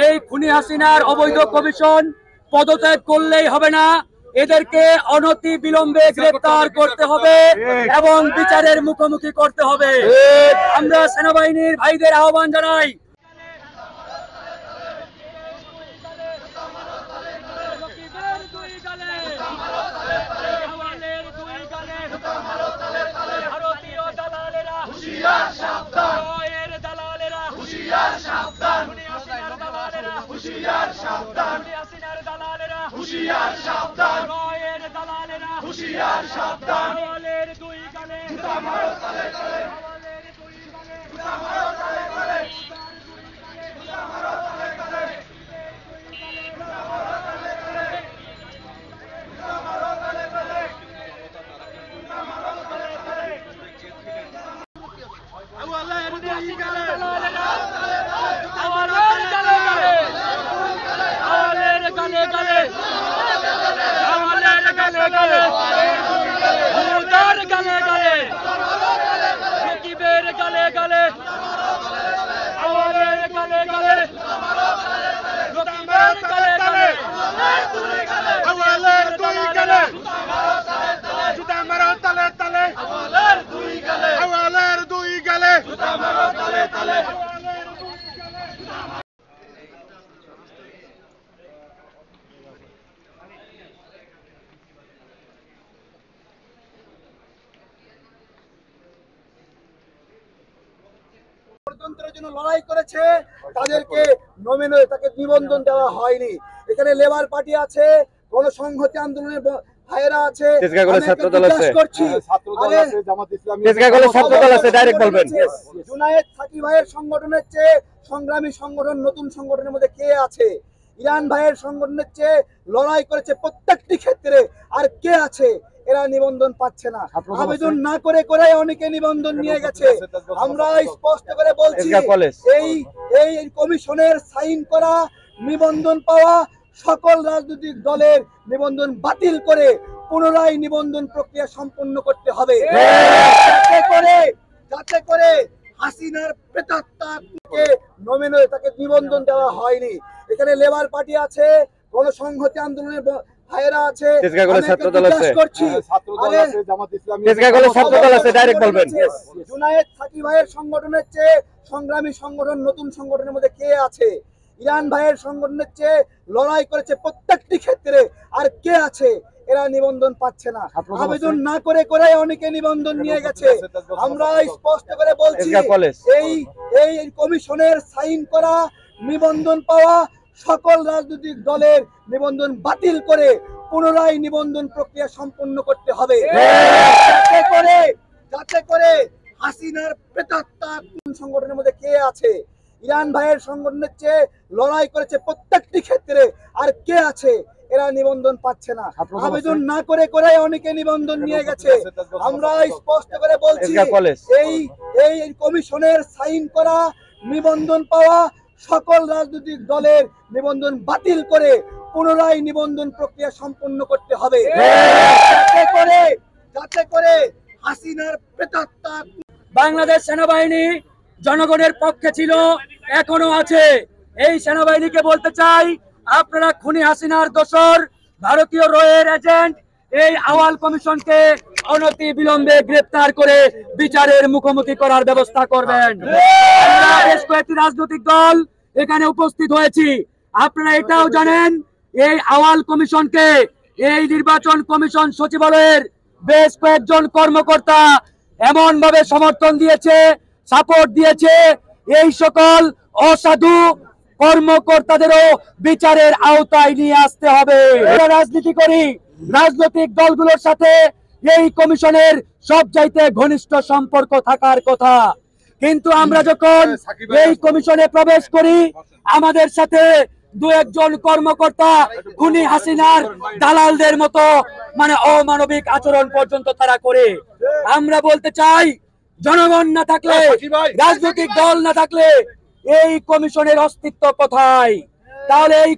এই খুনি হাসিনার অবৈধ কমিশন পদত্যাগ করলেই হবে না, এদেরকে অনতি বিলম্বে গ্রেফতার করতে হবে এবং বিচারের মুখোমুখি করতে হবে। আমরা সেনাবাহিনীর ভাইদের আহ্বান জানাই, গণতন্ত্রের জন্য লড়াই করেছে তাদেরকে তাকে নিবন্ধন দেওয়া হয়নি। এখানে লেবার পার্টি আছে, গণসংহতি আন্দোলনের ভাইয়েরা আছে, জুনায়েদ সাকি ভাইয়ের সংগঠনের চেয়ে সংগ্রামী সংগঠন নতুন সংগঠনের মধ্যে কে আছে? ইরান ভাইয়ের সংগঠনের চেয়ে লড়াই করেছে প্রত্যেকটি ক্ষেত্রে, আর কে আছে? এরা নিবন্ধন পাচ্ছে না। আবেদন না করে করে অনেকে নিবন্ধন নিয়ে গেছে। আমরা স্পষ্ট করে বলছি, এই কমিশনের সাইন করা নিবন্ধন পাওয়া সকল রাজনৈতিক দলের নিবন্ধন বাতিল করে পুনরায় নিবন্ধন প্রক্রিয়া সম্পন্ন করতে হবে, যাতে করে হাসিনার প্রেতাত্মাকে তাকে নিবন্ধন দেওয়া হয়নি। এখানে লেবার পার্টি আছে, গণসংহতি আন্দোলনের ভাইয়েরা আছে, জুনায়েদ সাকি ভাইয়ের সংগঠনের চেয়ে সংগ্রামী সংগঠন নতুন সংগঠনের মধ্যে কে আছে? ইরান ভাইয়ের সংগঠনের চেয়ে লড়াই করেছে প্রত্যেকটি ক্ষেত্রে, আর কে আছে? এরা নিবন্ধন পাচ্ছে না। আবেদন না করে করে অনেকে নিবন্ধন নিয়ে গেছে। আমরা স্পষ্ট করে বলছি, এই কমিশনের সাইন করা নিবন্ধন পাওয়া সকল রাজনৈতিক দলের নিবন্ধন বাতিল করে পুনরায় নিবন্ধন প্রক্রিয়া সম্পন্ন করতে হবে, যাতে করে হাসিনার প্রেতাত্মা সংগঠনের মধ্যে কে আছে? ইরান ভাইয়ের সংগঠনের চেয়ে লড়াই করেছে প্রত্যেকটি ক্ষেত্রে, আর কে আছে? এরা নিবন্ধন পাচ্ছে না। আবেদন না করে করে অনেকে নিবন্ধন নিয়ে গেছে। আমরা স্পষ্ট করে বলছি, এই কমিশনের সাইন করা নিবন্ধন পাওয়া সকল রাজনৈতিক দলের নিবন্ধন বাতিল করে পুনরায় নিবন্ধন প্রক্রিয়া সম্পন্ন করতে হবে, যাতে করে হাসিনার প্রেতাত্মা। বাংলাদেশ সেনাবাহিনী জনগণের পক্ষে ছিল, এখনো আছে। এই সেনাবাহিনীকে বলতে চাই, আপনারা খুনি হাসিনার দোসর, ভারতীয় রয়ের এজেন্ট, এই আওয়াল কমিশনকে অনতি বিলম্বে গ্রেফতার করে বিচারের মুখোমুখি করার ব্যবস্থা করবেন। আমরা বেশ কয়েকটি রাজনৈতিক দল এখানে উপস্থিত হয়েছি। আপনারা এটাও জানেন, এই আওয়াল কমিশনকে এই নির্বাচন কমিশন সচিবালয়ের বেশ কয়েকজন কর্মকর্তা এমন ভাবে সমর্থন দিয়েছে, সাপোর্ট দিয়েছে, এই সকল অসাধু কর্মকর্তাদেরও বিচারের আওতায় নিয়ে আসতে হবে। আমরা রাজনীতি করি, রাজনৈতিক দলগুলোর সাথে এই কমিশনের সবচাইতে ঘনিষ্ঠ সম্পর্ক থাকার কথা, কিন্তু আমরা যখন এই কমিশনে প্রবেশ করি, আমাদের সাথে দু একজন কর্মকর্তা খুনি হাসিনার দালালদের মতো অমানবিক আচরণ পর্যন্ত তারা করে। আমরা বলতে চাই, জনগণ না থাকলে, রাজনৈতিক দল না থাকলে এই কমিশনের অস্তিত্ব কোথায়? তাহলে এই